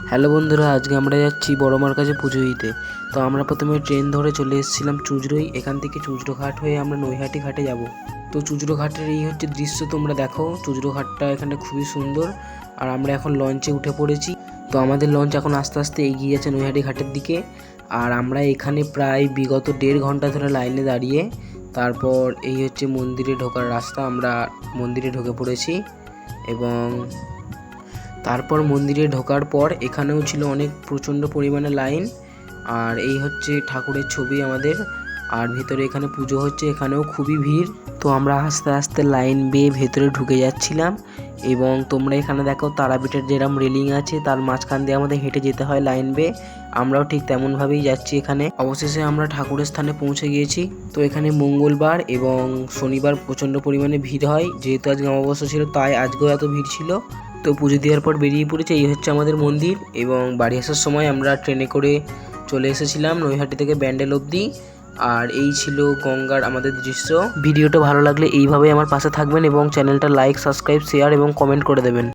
Hello বন্ধুরা, আজকে আমরা যাচ্ছি বড় মার কাছে পুজো দিতে। তো আমরা প্রথমে ট্রেন ধরে চলে এসেছিলাম চুঁচড়োই। এখান থেকে চুঁচড়ো ঘাট হয়ে আমরা নৈহাটি ঘাটে যাব। তো চুঁচড়ো ঘাটের এই হচ্ছে দৃশ্য, তোমরা দেখো। চুঁচড়ো ঘাটটা এখানে খুবই সুন্দর। আর আমরা এখন লঞ্চে উঠে পড়েছি। তো আমাদের লঞ্চ এখন আস্তে আস্তে এগিয়ে যাচ্ছে নৈহাটি ঘাটের দিকে। আর আমরা এখানে প্রায় বিগত 1.5 ঘন্টা ধরে লাইনে দাঁড়িয়ে, তারপর এই হচ্ছে মন্দিরে ঢোকার রাস্তা। আমরা মন্দিরে ঢুকে পড়েছি এবং তারপর মন্দিরে ঢোকার পর এখানেও ছিল অনেক প্রচণ্ড পরিমাণে লাইন। আর এই হচ্ছে ঠাকুরের ছবি আমাদের। আর ভেতরে এখানে পুজো হচ্ছে, এখানেও খুবই ভিড়। তো আমরা আস্তে আস্তে লাইন বেয়ে ভেতরে ঢুকে যাচ্ছিলাম। এবং তোমরা এখানে দেখো তারাপীঠের যেরকম রেলিং আছে তার মাঝখান দিয়ে আমাদের হেঁটে যেতে হয় লাইন বেয়ে। আমরাও ঠিক তেমনভাবেই যাচ্ছি এখানে। অবশেষে আমরা ঠাকুরের স্থানে পৌঁছে গিয়েছি। তো এখানে মঙ্গলবার এবং শনিবার প্রচণ্ড পরিমাণে ভিড় হয়। যেহেতু আজকে অমাবস্যা ছিল তাই আজকেও এত ভিড় ছিল। তো পুজো দেওয়ার পর বেরিয়ে পড়েছে। এই হচ্ছে আমাদের মন্দির। এবং বাড়ি আসার সময় আমরা ট্রেনে করে চলে এসেছিলাম নৈহাটি থেকে ব্যান্ডেল অবধি। আর এই ছিল গঙ্গার আমাদের দৃশ্য। ভিডিওটা ভালো লাগলে এইভাবে আমার পাশে থাকবেন এবং চ্যানেলটা লাইক, সাবস্ক্রাইব, শেয়ার এবং কমেন্ট করে দেবেন।